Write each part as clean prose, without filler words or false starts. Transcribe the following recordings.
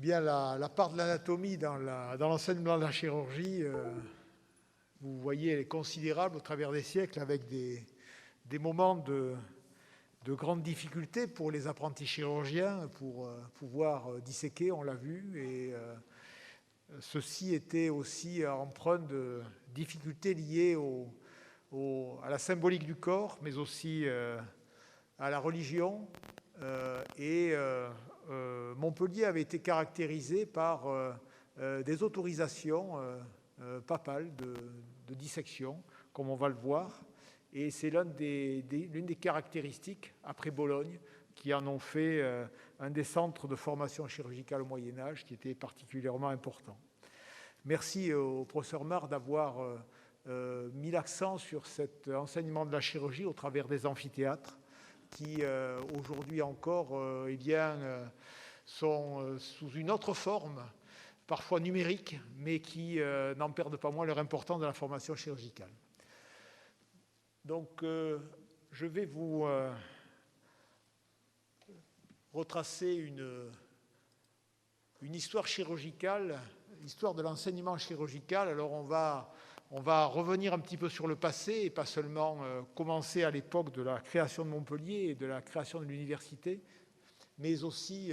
Eh bien, la part de l'anatomie dans l'enseignement de la chirurgie, vous voyez, elle est considérable au travers des siècles, avec des moments de grande difficulté pour les apprentis chirurgiens, pour pouvoir disséquer, on l'a vu, et ceci était aussi empreint de difficultés liées à la symbolique du corps, mais aussi à la religion. Montpellier avait été caractérisé par des autorisations papales de dissection, comme on va le voir. Et c'est l'une des caractéristiques, après Bologne, qui en ont fait un des centres de formation chirurgicale au Moyen-Âge, qui était particulièrement important. Merci au professeur Mar d'avoir mis l'accent sur cet enseignement de la chirurgie au travers des amphithéâtres, qui aujourd'hui encore sont sous une autre forme, parfois numérique, mais qui n'en perdent pas moins leur importance dans la formation chirurgicale. Donc, je vais vous retracer une histoire chirurgicale, l'histoire de l'enseignement chirurgical. Alors, on va revenir un petit peu sur le passé et pas seulement commencer à l'époque de la création de Montpellier et de la création de l'université, mais aussi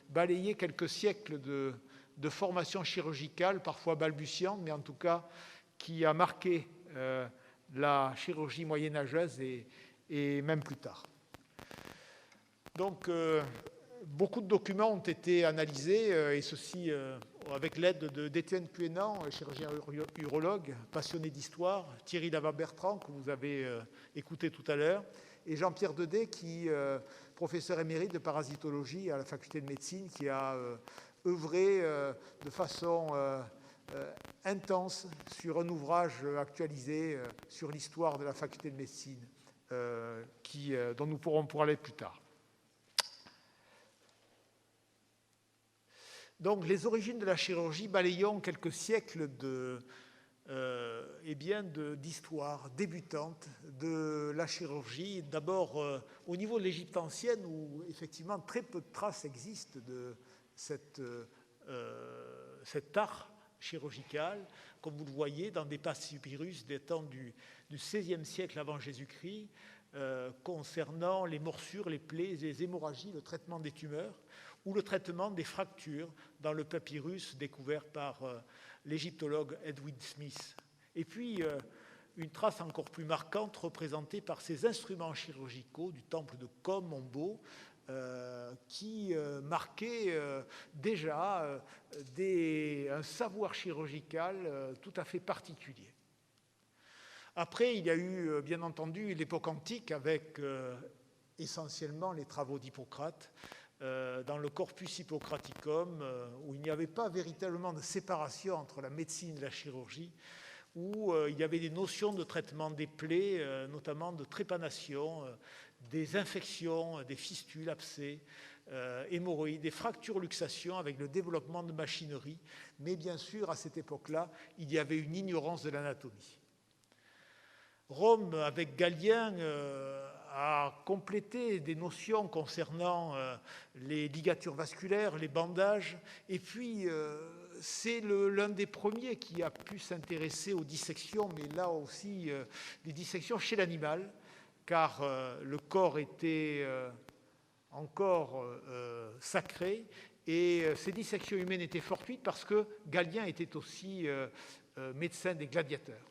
balayer quelques siècles de formation chirurgicale, parfois balbutiante, mais en tout cas qui a marqué la chirurgie moyenâgeuse et même plus tard. Donc, beaucoup de documents ont été analysés, et ceci avec l'aide d'Étienne Puénan, chirurgien urologue, passionné d'histoire, Thierry Lava-Bertrand, que vous avez écouté tout à l'heure, et Jean-Pierre Dedet, professeur émérite de parasitologie à la faculté de médecine, qui a œuvré de façon intense sur un ouvrage actualisé sur l'histoire de la faculté de médecine, dont nous pourrons parler plus tard. Donc, les origines de la chirurgie, balayons quelques siècles d'histoire débutante de la chirurgie. D'abord, au niveau de l'Égypte ancienne, où effectivement très peu de traces existent de cet art chirurgical, comme vous le voyez dans des papyrus datant du XVIe siècle avant Jésus-Christ, concernant les morsures, les plaies, les hémorragies, le traitement des tumeurs ou le traitement des fractures dans le papyrus découvert par l'égyptologue Edwin Smith. Et puis, une trace encore plus marquante représentée par ces instruments chirurgicaux du temple de Kom, Mombo, qui marquaient déjà un savoir chirurgical tout à fait particulier. Après, il y a eu, bien entendu, l'époque antique avec essentiellement les travaux d'Hippocrate, dans le Corpus Hippocraticum, où il n'y avait pas véritablement de séparation entre la médecine et la chirurgie, où il y avait des notions de traitement des plaies, notamment de trépanation, des infections, des fistules, abcès, hémorroïdes, des fractures, luxations, avec le développement de machinerie. Mais bien sûr, à cette époque-là, il y avait une ignorance de l'anatomie. Rome, avec Galien, a complété des notions concernant les ligatures vasculaires, les bandages, et puis c'est l'un des premiers qui a pu s'intéresser aux dissections, mais là aussi les dissections chez l'animal, car le corps était encore sacré, et ces dissections humaines étaient fortuites parce que Galien était aussi médecin des gladiateurs.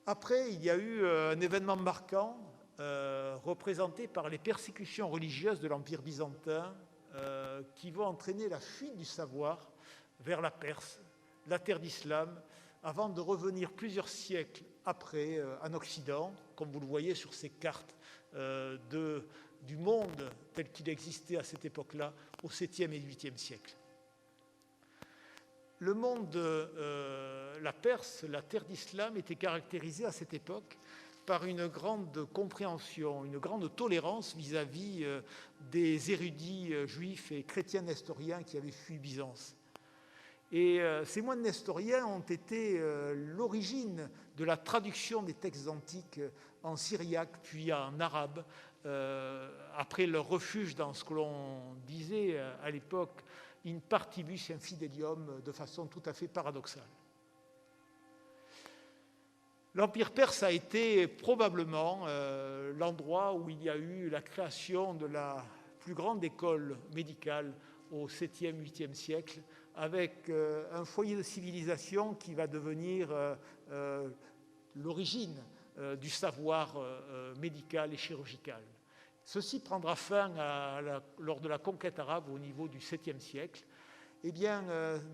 Après, il y a eu un événement marquant représenté par les persécutions religieuses de l'Empire byzantin qui vont entraîner la fuite du savoir vers la Perse, la terre d'islam, avant de revenir plusieurs siècles après en Occident, comme vous le voyez sur ces cartes du monde tel qu'il existait à cette époque-là, au 7e et 8e siècle. Le monde, la Perse, la terre d'islam, était caractérisée à cette époque par une grande compréhension, une grande tolérance vis-à-vis des érudits juifs et chrétiens nestoriens qui avaient fui Byzance. Et ces moines nestoriens ont été l'origine de la traduction des textes antiques en syriaque puis en arabe, après leur refuge dans ce que l'on disait à l'époque in partibus infidelium de façon tout à fait paradoxale. L'Empire perse a été probablement l'endroit où il y a eu la création de la plus grande école médicale au 7e, 8e siècle, avec un foyer de civilisation qui va devenir l'origine du savoir médical et chirurgical. Ceci prendra fin lors de la conquête arabe au niveau du 7e siècle. Eh bien,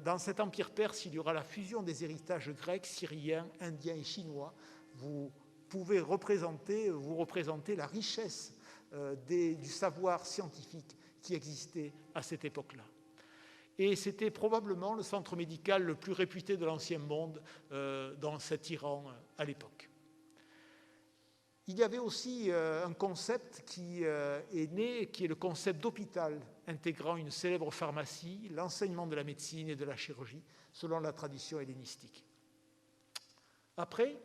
dans cet empire perse, il y aura la fusion des héritages grecs, syriens, indiens et chinois. Vous pouvez vous représenter la richesse du savoir scientifique qui existait à cette époque-là. Et c'était probablement le centre médical le plus réputé de l'ancien monde dans cet Iran à l'époque. Il y avait aussi un concept qui est né, qui est le concept d'hôpital, intégrant une célèbre pharmacie, l'enseignement de la médecine et de la chirurgie, selon la tradition hellénistique. Après,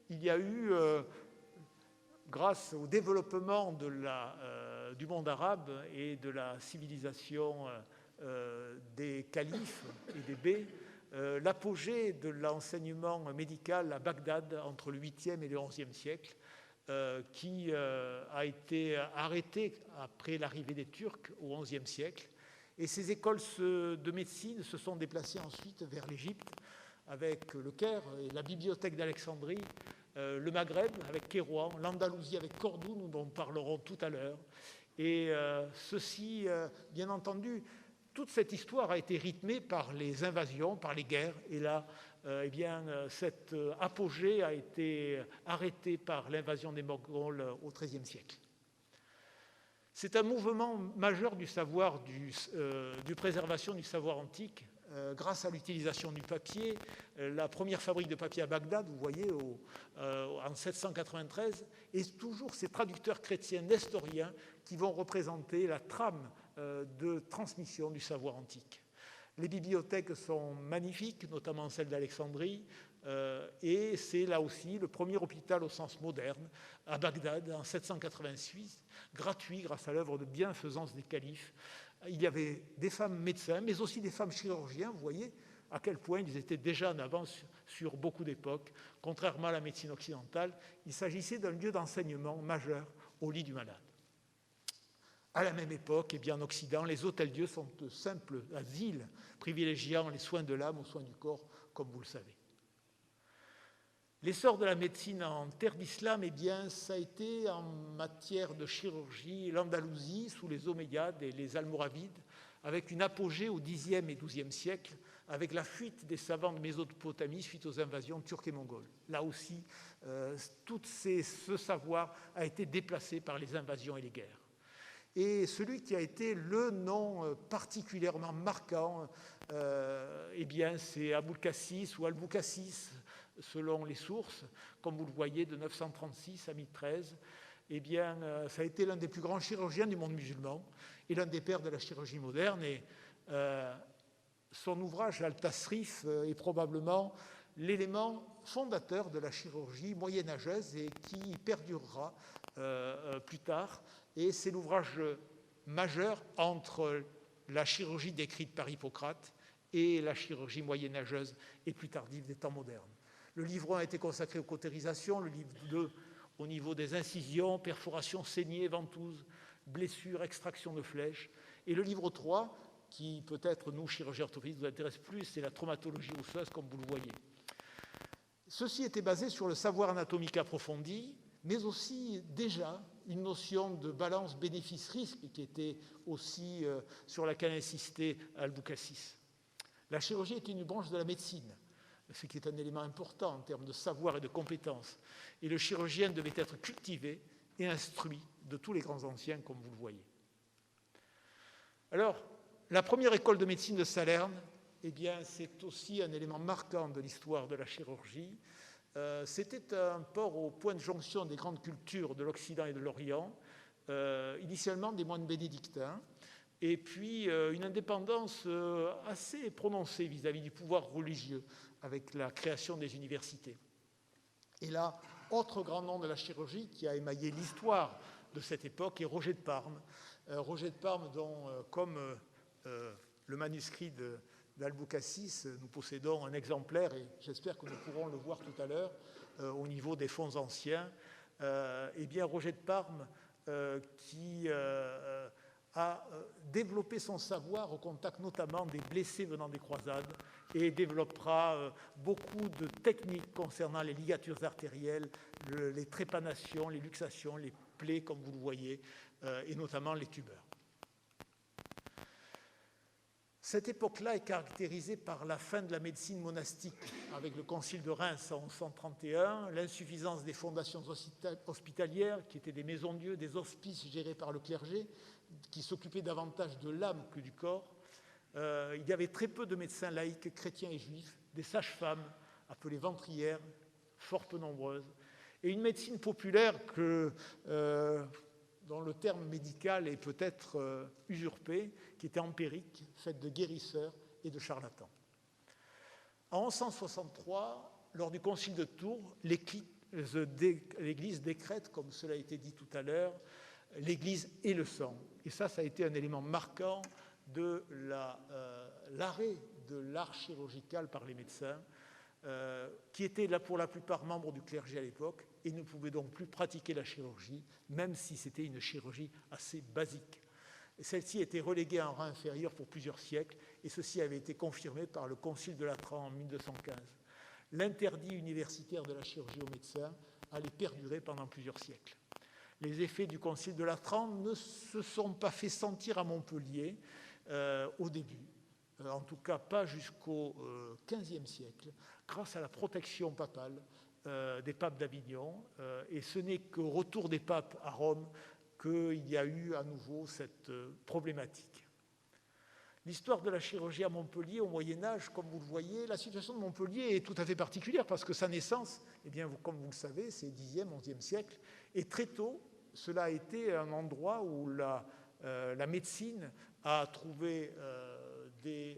il y a eu, grâce au développement du monde arabe et de la civilisation des califes et des bey, l'apogée de l'enseignement médical à Bagdad entre le 8e et le 11e siècle, qui a été arrêté après l'arrivée des Turcs au XIe siècle. Et ces écoles de médecine se sont déplacées ensuite vers l'Égypte, avec le Caire et la bibliothèque d'Alexandrie, le Maghreb avec Kérouan, l'Andalousie avec Cordoue, dont nous parlerons tout à l'heure. Et ceci, bien entendu, toute cette histoire a été rythmée par les invasions, par les guerres. Et là, cet apogée a été arrêté par l'invasion des Mongols au XIIIe siècle. C'est un mouvement majeur du savoir, de préservation du savoir antique, grâce à l'utilisation du papier. La première fabrique de papier à Bagdad, vous voyez, en 793, et toujours ces traducteurs chrétiens nestoriens qui vont représenter la trame de transmission du savoir antique. Les bibliothèques sont magnifiques, notamment celle d'Alexandrie, et c'est là aussi le premier hôpital au sens moderne à Bagdad en 786, gratuit grâce à l'œuvre de bienfaisance des califes. Il y avait des femmes médecins, mais aussi des femmes chirurgiens. Vous voyez à quel point ils étaient déjà en avance sur beaucoup d'époques. Contrairement à la médecine occidentale, il s'agissait d'un lieu d'enseignement majeur au lit du malade. À la même époque, en Occident, les hôtels-dieux sont de simples asiles privilégiant les soins de l'âme aux soins du corps, comme vous le savez. L'essor de la médecine en terre d'islam, ça a été en matière de chirurgie l'Andalousie sous les Omeyyades et les Almoravides, avec une apogée au Xe et XIIe siècle, avec la fuite des savants de Mésopotamie suite aux invasions turques et mongoles. Là aussi, tout ce savoir a été déplacé par les invasions et les guerres. Et celui qui a été le nom particulièrement marquant, c'est Aboulcassis ou Alboukassis, selon les sources, comme vous le voyez, de 936 à 1013. Ça a été l'un des plus grands chirurgiens du monde musulman et l'un des pères de la chirurgie moderne. Et son ouvrage, Al-Tasrif, est probablement l'élément fondateur de la chirurgie moyenâgeuse et qui perdurera plus tard. Et c'est l'ouvrage majeur entre la chirurgie décrite par Hippocrate et la chirurgie moyenâgeuse et plus tardive des temps modernes. Le livre 1 a été consacré aux cautérisations, le livre 2 au niveau des incisions, perforations, saignées, ventouses, blessures, extraction de flèches. Et le livre 3, qui peut-être nous, chirurgiens orthopédistes, nous intéresse plus, c'est la traumatologie osseuse, comme vous le voyez. Ceci était basé sur le savoir anatomique approfondi, mais aussi déjà une notion de balance bénéfice-risque qui était aussi sur laquelle insistait Alboukassis. La chirurgie était une branche de la médecine, ce qui est un élément important en termes de savoir et de compétences. Et le chirurgien devait être cultivé et instruit de tous les grands anciens, comme vous le voyez. Alors, la première école de médecine de Salerne, c'est aussi un élément marquant de l'histoire de la chirurgie. C'était un port au point de jonction des grandes cultures de l'Occident et de l'Orient, initialement des moines bénédictins, et puis une indépendance assez prononcée vis-à-vis du pouvoir religieux avec la création des universités. Et là, autre grand nom de la chirurgie qui a émaillé l'histoire de cette époque est Roger de Parme. Roger de Parme dont, comme le manuscrit d'Albukassis. Nous possédons un exemplaire et j'espère que nous pourrons le voir tout à l'heure au niveau des fonds anciens. Eh bien, Roger de Parme, qui a développé son savoir au contact notamment des blessés venant des croisades et développera beaucoup de techniques concernant les ligatures artérielles, les trépanations, les luxations, les plaies, comme vous le voyez, et notamment les tumeurs. Cette époque-là est caractérisée par la fin de la médecine monastique avec le concile de Reims en 1131, l'insuffisance des fondations hospitalières qui étaient des maisons-dieu, des hospices gérés par le clergé qui s'occupaient davantage de l'âme que du corps. Il y avait très peu de médecins laïcs, chrétiens et juifs, des sages-femmes appelées ventrières, fort peu nombreuses, et une médecine populaire dont le terme médical est peut-être usurpé, qui était empirique, faite de guérisseurs et de charlatans. En 1163, lors du concile de Tours, l'Église décrète, comme cela a été dit tout à l'heure, l'Église et le sang. Et ça a été un élément marquant de l'arrêt de l'art chirurgical par les médecins, qui étaient là pour la plupart membres du clergé à l'époque et ne pouvaient donc plus pratiquer la chirurgie, même si c'était une chirurgie assez basique. Celle-ci était reléguée à un rang inférieur pour plusieurs siècles et ceci avait été confirmé par le Concile de Latran en 1215. L'interdit universitaire de la chirurgie aux médecins allait perdurer pendant plusieurs siècles. Les effets du Concile de Latran ne se sont pas fait sentir à Montpellier au début, en tout cas pas jusqu'au XVe siècle, grâce à la protection papale des papes d'Avignon, et ce n'est qu'au retour des papes à Rome qu'il y a eu à nouveau cette problématique. L'histoire de la chirurgie à Montpellier au Moyen-Âge, comme vous le voyez, la situation de Montpellier est tout à fait particulière parce que sa naissance, eh bien, comme vous le savez, c'est Xe, XIe siècle, et très tôt, cela a été un endroit où la médecine a trouvé des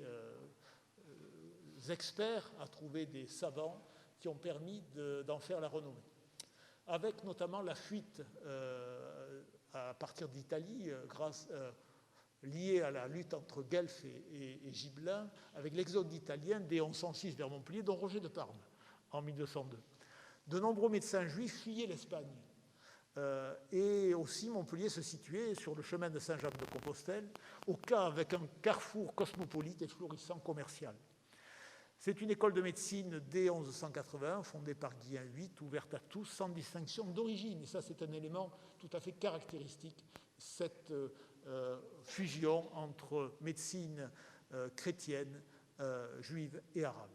experts, a trouvé des savants qui ont permis d'en faire la renommée. Avec notamment la fuite à partir d'Italie, liée à la lutte entre Guelfes et Gibelins, avec l'exode d'Italiens dès 1106 vers Montpellier, dont Roger de Parme, en 1202. De nombreux médecins juifs fuyaient l'Espagne. Et aussi Montpellier se situait sur le chemin de Saint-Jacques-de-Compostelle, au cas avec un carrefour cosmopolite et florissant commercial. C'est une école de médecine dès 1180, fondée par Guyen VIII, ouverte à tous, sans distinction d'origine. Et ça, c'est un élément tout à fait caractéristique, cette fusion entre médecine chrétienne, juive et arabe.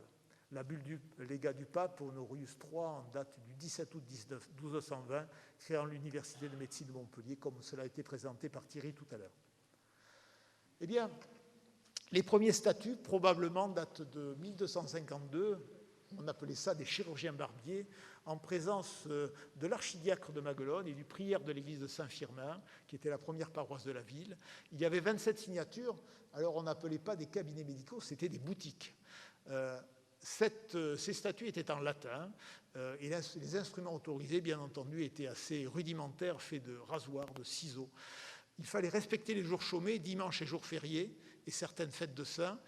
La bulle du légat du pape Honorius III, en date du 17 août 1220, créant l'université de médecine de Montpellier, comme cela a été présenté par Thierry tout à l'heure. Eh bien, les premiers statuts, probablement, datent de 1252. On appelait ça des chirurgiens barbiers, en présence de l'archidiacre de Maguelone et du prieur de l'église de Saint-Firmin, qui était la première paroisse de la ville. Il y avait 27 signatures. Alors, on n'appelait pas des cabinets médicaux, c'était des boutiques. Ces statuts étaient en latin et les instruments autorisés, bien entendu, étaient assez rudimentaires, faits de rasoirs, de ciseaux. Il fallait respecter les jours chômés, dimanches et jours fériés, et certaines fêtes de saints.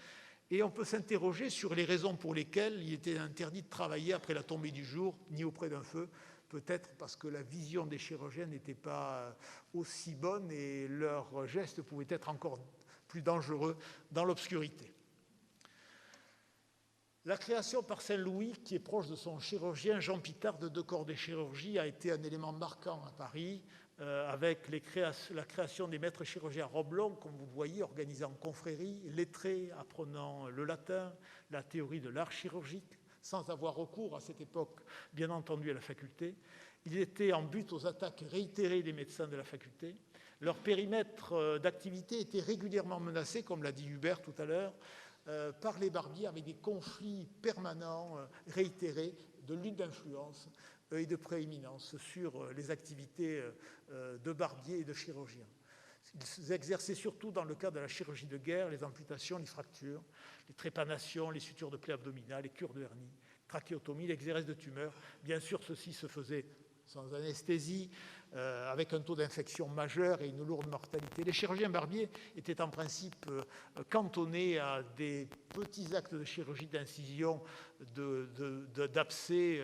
Et on peut s'interroger sur les raisons pour lesquelles il était interdit de travailler après la tombée du jour, ni auprès d'un feu. Peut-être parce que la vision des chirurgiens n'était pas aussi bonne et leurs gestes pouvaient être encore plus dangereux dans l'obscurité. La création par Saint-Louis, qui est proche de son chirurgien Jean Pitard de deux corps de chirurgie, a été un élément marquant à Paris, avec la création des maîtres chirurgiens à robe longue, comme vous le voyez, organisés en confrérie, lettrés, apprenant le latin, la théorie de l'art chirurgique, sans avoir recours à cette époque, bien entendu, à la faculté. Ils étaient en but aux attaques réitérées des médecins de la faculté. Leur périmètre d'activité était régulièrement menacé, comme l'a dit Hubert tout à l'heure, par les barbiers, avec des conflits permanents, réitérés, de lutte d'influence et de prééminence sur les activités de barbiers et de chirurgiens. Ils exerçaient surtout dans le cadre de la chirurgie de guerre, les amputations, les fractures, les trépanations, les sutures de plaies abdominales, les cures de hernie, trachéotomie, l'exérèse de tumeurs. Bien sûr, ceci se faisait sans anesthésie, avec un taux d'infection majeur et une lourde mortalité. Les chirurgiens barbiers étaient en principe cantonnés à des petits actes de chirurgie d'incision, d'abcès,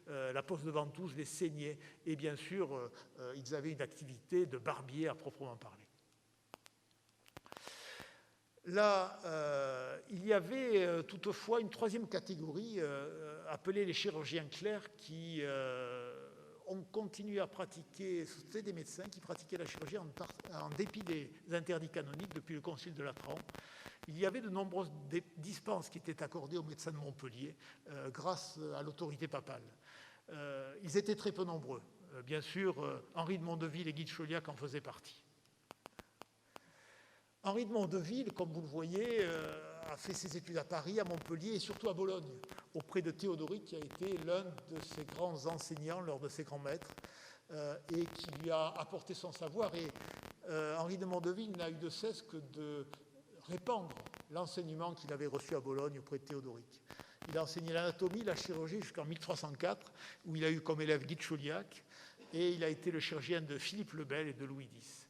la pose de ventouses, les saignées, et bien sûr, ils avaient une activité de barbier à proprement parler. Là, il y avait toutefois une troisième catégorie, appelée les chirurgiens clercs, qui ont continué à pratiquer, c'était des médecins qui pratiquaient la chirurgie en dépit des interdits canoniques depuis le Concile de Latran. Il y avait de nombreuses dispenses qui étaient accordées aux médecins de Montpellier grâce à l'autorité papale. Ils étaient très peu nombreux. Bien sûr, Henri de Mondeville et Guy de Chauliac en faisaient partie. Henri de Mondeville, comme vous le voyez, a fait ses études à Paris, à Montpellier et surtout à Bologne, auprès de Théodoric, qui a été l'un de ses grands enseignants, l'un de ses grands maîtres, et qui lui a apporté son savoir. Et Henri de Mondeville n'a eu de cesse que de répandre l'enseignement qu'il avait reçu à Bologne auprès de Théodoric. Il a enseigné l'anatomie, la chirurgie jusqu'en 1304, où il a eu comme élève Guy de Chauliac, et il a été le chirurgien de Philippe le Bel et de Louis X.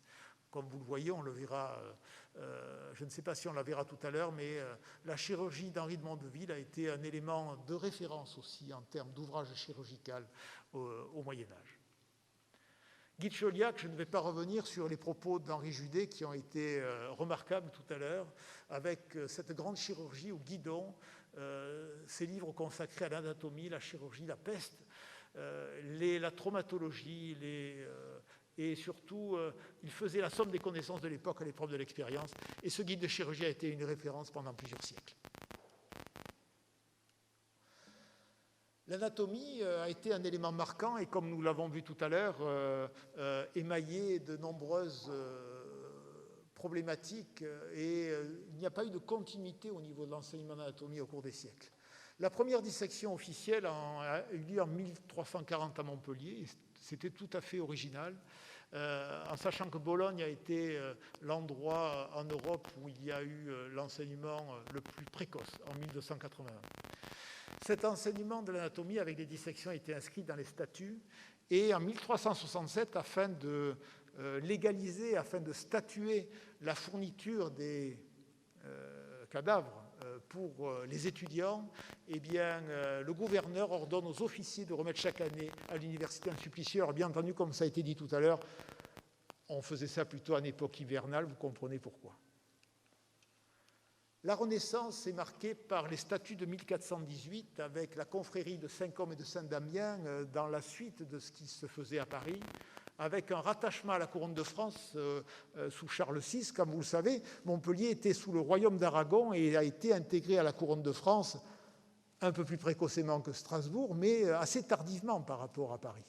Comme vous le voyez, on le verra, je ne sais pas si on la verra tout à l'heure, mais la chirurgie d'Henri de Mondeville a été un élément de référence aussi en termes d'ouvrage chirurgical au Moyen-Âge. Guy de Chauliac, je ne vais pas revenir sur les propos d'Henri Judet qui ont été remarquables tout à l'heure, avec cette grande chirurgie au guidon, ces livres consacrés à l'anatomie, la chirurgie, la peste, la traumatologie, et surtout, il faisait la somme des connaissances de l'époque à l'épreuve de l'expérience. Et ce guide de chirurgie a été une référence pendant plusieurs siècles. L'anatomie a été un élément marquant et, comme nous l'avons vu tout à l'heure, émaillé de nombreuses problématiques et il n'y a pas eu de continuité au niveau de l'enseignement d'anatomie au cours des siècles. La première dissection officielle a eu lieu en 1340 à Montpellier. C'était tout à fait original, en sachant que Bologne a été l'endroit en Europe où il y a eu l'enseignement le plus précoce, en 1281. Cet enseignement de l'anatomie avec des dissections a été inscrit dans les statuts, et en 1367, afin de légaliser, afin de statuer la fourniture des cadavres pour les étudiants, eh bien, le gouverneur ordonne aux officiers de remettre chaque année à l'université un supplicié. Alors, bien entendu, comme ça a été dit tout à l'heure, on faisait ça plutôt en époque hivernale, vous comprenez pourquoi. La Renaissance est marquée par les statuts de 1418 avec la confrérie de Saint-Côme et de Saint-Damien dans la suite de ce qui se faisait à Paris, avec un rattachement à la couronne de France sous Charles VI. Comme vous le savez, Montpellier était sous le royaume d'Aragon et a été intégré à la couronne de France un peu plus précocement que Strasbourg, mais assez tardivement par rapport à Paris.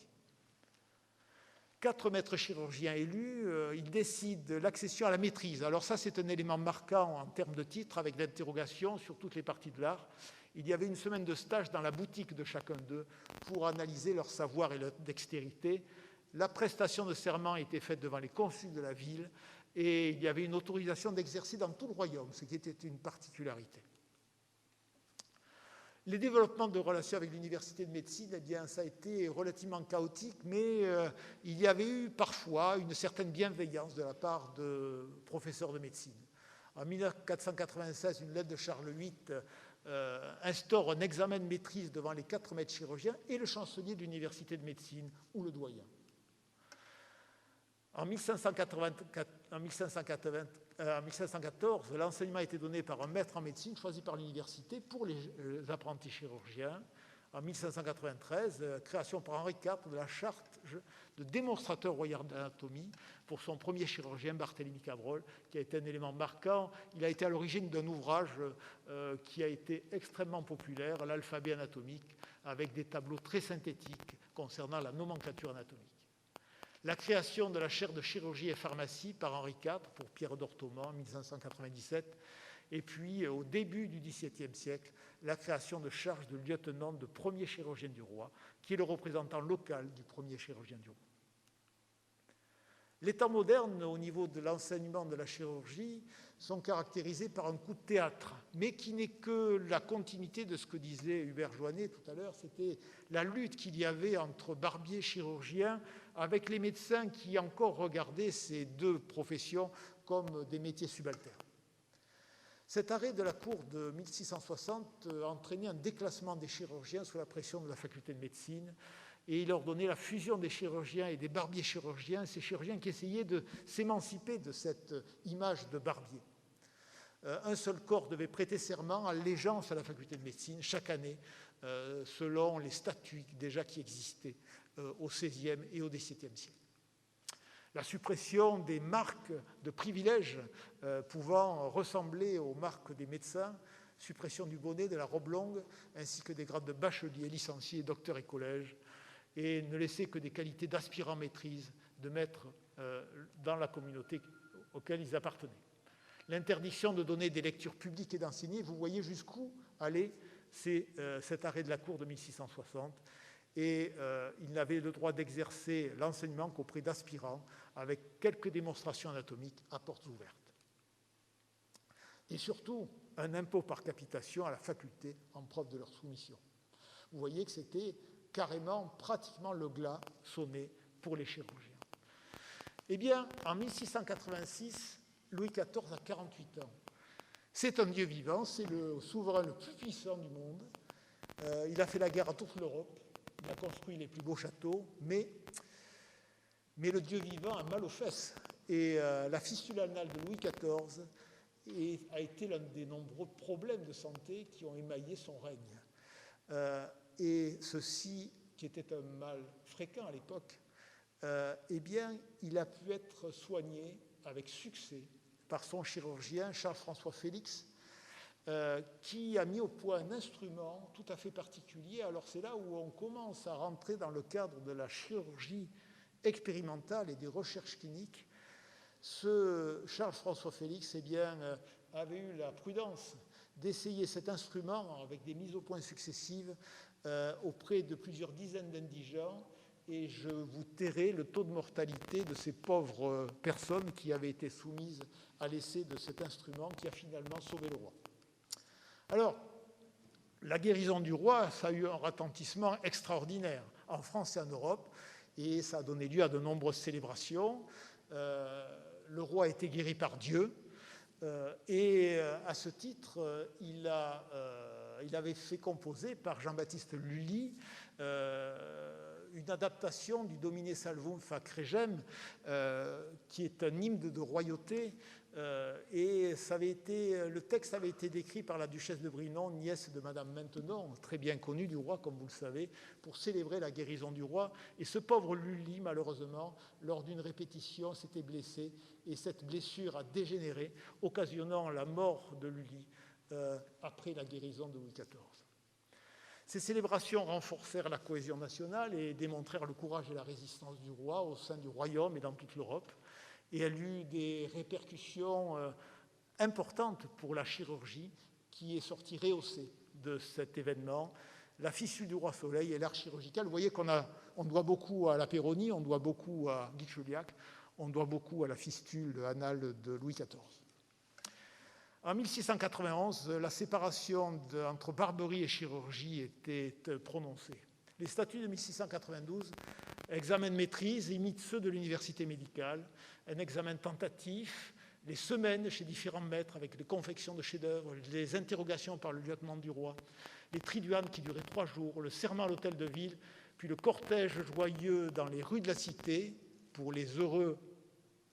4 maîtres chirurgiens élus, ils décident l'accession à la maîtrise. Alors ça, c'est un élément marquant en termes de titre, avec l'interrogation sur toutes les parties de l'art. Il y avait une semaine de stage dans la boutique de chacun d'eux pour analyser leur savoir et leur dextérité. La prestation de serment a été faite devant les consuls de la ville et il y avait une autorisation d'exercer dans tout le royaume, ce qui était une particularité. Les développements de relations avec l'université de médecine, eh bien, ça a été relativement chaotique, mais il y avait eu parfois une certaine bienveillance de la part de professeurs de médecine. En 1496, une lettre de Charles VIII instaure un examen de maîtrise devant les 4 maîtres chirurgiens et le chancelier de l'université de médecine ou le doyen. En 1514, l'enseignement a été donné par un maître en médecine choisi par l'université pour les apprentis chirurgiens. En 1593, création par Henri IV de la charte de démonstrateur royal d'anatomie pour son premier chirurgien, Barthélemy Cabrol, qui a été un élément marquant. Il a été à l'origine d'un ouvrage qui a été extrêmement populaire, l'alphabet anatomique, avec des tableaux très synthétiques concernant la nomenclature anatomique. La création de la chaire de chirurgie et pharmacie par Henri IV pour Pierre d'Orthoman en 1597. Et puis, au début du XVIIe siècle, la création de charges de lieutenant de premier chirurgien du roi, qui est le représentant local du premier chirurgien du roi. Les temps modernes, au niveau de l'enseignement de la chirurgie, sont caractérisés par un coup de théâtre, mais qui n'est que la continuité de ce que disait Hubert Joannet tout à l'heure. C'était la lutte qu'il y avait entre barbiers chirurgiens avec les médecins qui encore regardaient ces deux professions comme des métiers subalternes. Cet arrêt de la Cour de 1660 a entraîné un déclassement des chirurgiens sous la pression de la faculté de médecine, et il ordonnait la fusion des chirurgiens et des barbiers chirurgiens, ces chirurgiens qui essayaient de s'émanciper de cette image de barbier. Un seul corps devait prêter serment, allégeance à la faculté de médecine chaque année, selon les statuts déjà qui existaient au XVIe et au XVIIe siècle. La suppression des marques de privilèges pouvant ressembler aux marques des médecins, suppression du bonnet, de la robe longue, ainsi que des grades de bachelier, licencié, docteur et collège, et ne laisser que des qualités d'aspirant maîtrise, de maître dans la communauté auquel ils appartenaient. L'interdiction de donner des lectures publiques et d'enseigner, vous voyez jusqu'où allait cet arrêt de la Cour de 1660, et il n'avait le droit d'exercer l'enseignement qu'auprès d'aspirants, avec quelques démonstrations anatomiques à portes ouvertes. Et surtout, un impôt par capitation à la faculté en preuve de leur soumission. Vous voyez que c'était carrément, pratiquement le glas sonné pour les chirurgiens. Eh bien, en 1686, Louis XIV a 48 ans. C'est un dieu vivant, c'est le souverain le plus puissant du monde. Il a fait la guerre à toute l'Europe, il a construit les plus beaux châteaux, mais le dieu vivant a mal aux fesses. Et la fistule anale de Louis XIV a été l'un des nombreux problèmes de santé qui ont émaillé son règne. Et ceci, qui était un mal fréquent à l'époque, eh bien, il a pu être soigné avec succès par son chirurgien Charles-François Félix, qui a mis au point un instrument tout à fait particulier. Alors c'est là où on commence à rentrer dans le cadre de la chirurgie expérimentale et des recherches cliniques. Ce Charles-François Félix, eh bien, avait eu la prudence d'essayer cet instrument avec des mises au point successives auprès de plusieurs dizaines d'indigents, et je vous tairai le taux de mortalité de ces pauvres personnes qui avaient été soumises à l'essai de cet instrument qui a finalement sauvé le roi. Alors, la guérison du roi, ça a eu un retentissement extraordinaire en France et en Europe, et ça a donné lieu à de nombreuses célébrations. Le roi a été guéri par Dieu, et à ce titre, il avait fait composer par Jean-Baptiste Lully une adaptation du Domine Salvum fac regem, qui est un hymne de royauté, et le texte avait été décrit par la duchesse de Brinon, nièce de Madame Maintenon, très bien connue du roi, comme vous le savez, pour célébrer la guérison du roi. Et ce pauvre Lully, malheureusement, lors d'une répétition, s'était blessé, et cette blessure a dégénéré, occasionnant la mort de Lully après la guérison de Louis XIV. Ces célébrations renforcèrent la cohésion nationale et démontrèrent le courage et la résistance du roi au sein du royaume et dans toute l'Europe. Et elle eut des répercussions importantes pour la chirurgie, qui est sortie rehaussée de cet événement. La fistule du roi Soleil et l'art chirurgical. Vous voyez qu'on doit beaucoup à la Peyronie, on doit beaucoup à Guy de Chauliac, on doit beaucoup à la fistule anale de Louis XIV. En 1691, la séparation entre barberie et chirurgie était prononcée. Les statuts de 1692, examen de maîtrise, imitent ceux de l'université médicale, un examen tentatif, les semaines chez différents maîtres avec des confections de chefs-d'œuvre, les interrogations par le lieutenant du roi, les triduanes qui duraient 3 jours, le serment à l'hôtel de ville, puis le cortège joyeux dans les rues de la cité pour les heureux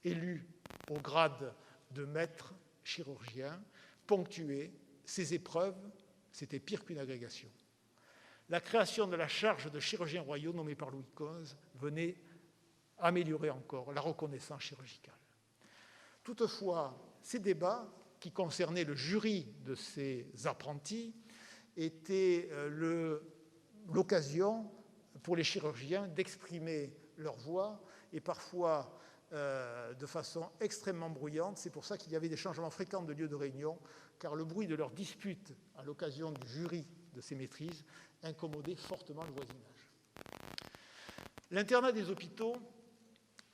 élus au grade de maître chirurgien, ponctué. Ces épreuves, c'était pire qu'une agrégation. La création de la charge de chirurgien royaux nommé par Louis XV venait améliorer encore la reconnaissance chirurgicale. Toutefois, ces débats, qui concernaient le jury de ces apprentis, étaient l'occasion pour les chirurgiens d'exprimer leur voix, et parfois de façon extrêmement bruyante. C'est pour ça qu'il y avait des changements fréquents de lieu de réunion, car le bruit de leurs disputes à l'occasion du jury de ces maîtrises incommodait fortement le voisinage. L'internat des hôpitaux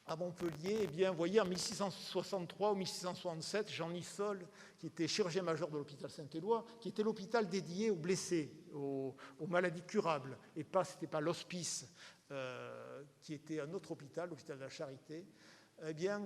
à Montpellier, eh bien, vous voyez, en 1663 ou 1667, Jean Nissol, qui était chirurgien major de l'hôpital Saint-Éloi, qui était l'hôpital dédié aux blessés, aux maladies curables, et ce n'était pas l'hospice, qui était un autre hôpital, l'hôpital de la Charité, eh bien,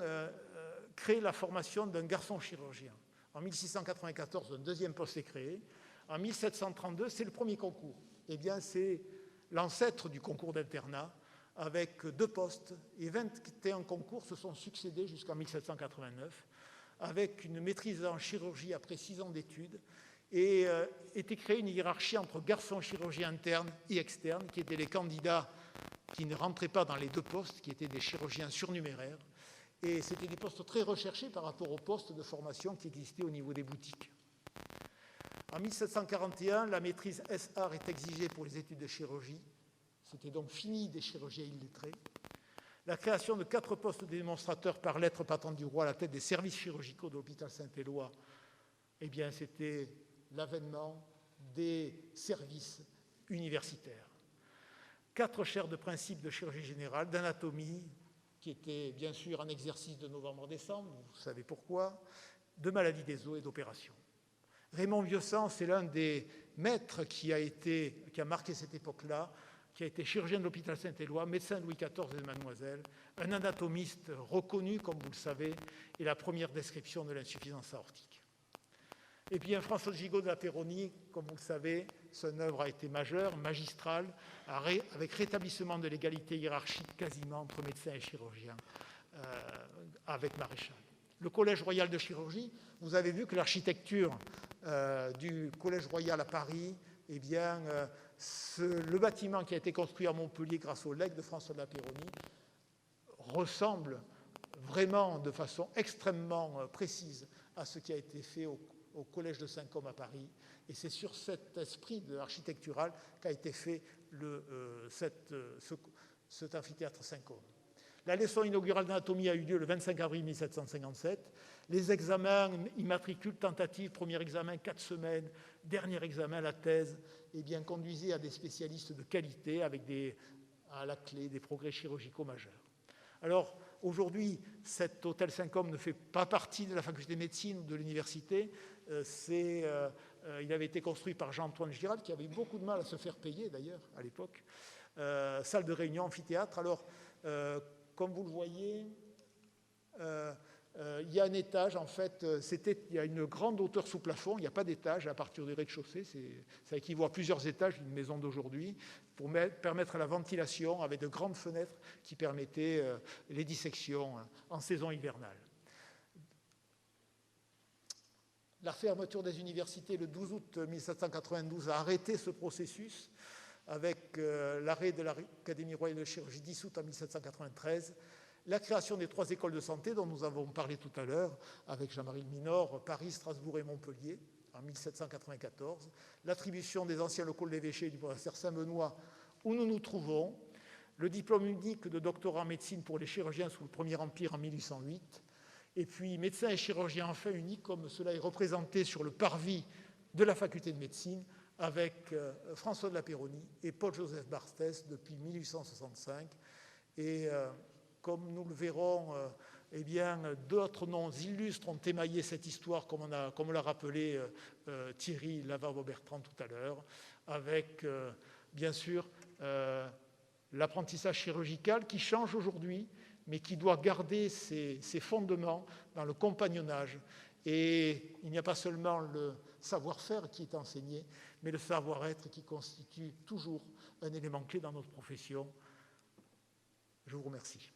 crée la formation d'un garçon chirurgien. En 1694, un deuxième poste est créé. En 1732, c'est le premier concours. Eh bien, c'est l'ancêtre du concours d'internat, avec 2 postes, et 21 concours se sont succédés jusqu'en 1789, avec une maîtrise en chirurgie après 6 ans d'études, et était créée une hiérarchie entre garçons chirurgiens internes et externes, qui étaient les candidats qui ne rentraient pas dans les 2 postes, qui étaient des chirurgiens surnuméraires, et c'était des postes très recherchés par rapport aux postes de formation qui existaient au niveau des boutiques. En 1741, la maîtrise S.Art est exigée pour les études de chirurgie. C'était donc fini des chirurgiens illettrés. La création de 4 postes de démonstrateurs par lettre patente du roi à la tête des services chirurgicaux de l'hôpital Saint-Éloi, eh bien, c'était l'avènement des services universitaires. 4 chaires de principe de chirurgie générale, d'anatomie, qui étaient bien sûr en exercice de novembre-décembre, vous savez pourquoi, de maladies des os et d'opérations. Raymond Vieuxent, c'est l'un des maîtres qui a marqué cette époque-là, qui a été chirurgien de l'hôpital Saint-Éloi, médecin de Louis XIV et de Mademoiselle, un anatomiste reconnu, comme vous le savez, et la première description de l'insuffisance aortique. Et puis François Gigot de la Péronie, comme vous le savez, son œuvre a été majeure, magistrale, avec rétablissement de l'égalité hiérarchique quasiment entre médecins et chirurgiens, avec Maréchal. Le Collège royal de chirurgie, vous avez vu que l'architecture du Collège royal à Paris, eh bien, le bâtiment qui a été construit à Montpellier grâce au legs de François de la Péronie ressemble vraiment de façon extrêmement précise à ce qui a été fait au Collège de Saint-Côme à Paris. Et c'est sur cet esprit architectural qu'a été fait cet amphithéâtre Saint-Côme. La leçon inaugurale d'anatomie a eu lieu le 25 avril 1757. Les examens, immatricules, tentatives, premier examen, 4 semaines, dernier examen, la thèse, eh bien, conduisaient à des spécialistes de qualité avec à la clé des progrès chirurgicaux majeurs. Alors, aujourd'hui, cet hôtel Saint-Côme ne fait pas partie de la faculté de médecine ou de l'université. Il avait été construit par Jean-Antoine Giralt, qui avait eu beaucoup de mal à se faire payer, d'ailleurs, à l'époque. Salle de réunion, amphithéâtre. Alors, comme vous le voyez, il y a un étage, en fait, il y a une grande hauteur sous plafond, il n'y a pas d'étage à partir du rez-de-chaussée, ça équivaut à plusieurs étages d'une maison d'aujourd'hui, pour permettre la ventilation avec de grandes fenêtres qui permettaient les dissections en saison hivernale. La fermeture des universités le 12 août 1792 a arrêté ce processus avec l'arrêt de l'Académie royale de chirurgie dissoute en 1793, la création des 3 écoles de santé dont nous avons parlé tout à l'heure avec Jean-Marie Minor, Paris, Strasbourg et Montpellier en 1794, l'attribution des anciens locaux de l'évêché du monastère Saint-Benoît où nous nous trouvons, le diplôme unique de doctorat en médecine pour les chirurgiens sous le Premier Empire en 1808, et puis médecin et chirurgien enfin unique comme cela est représenté sur le parvis de la faculté de médecine avec François de la Péronie et Paul-Joseph Barthès depuis 1865. Et comme nous le verrons, eh bien, d'autres noms illustres ont émaillé cette histoire, comme l'a rappelé Thierry Lavarbe-Bertrand tout à l'heure, avec bien sûr l'apprentissage chirurgical qui change aujourd'hui, mais qui doit garder ses fondements dans le compagnonnage. Et il n'y a pas seulement le savoir-faire qui est enseigné, mais le savoir-être qui constitue toujours un élément clé dans notre profession. Je vous remercie.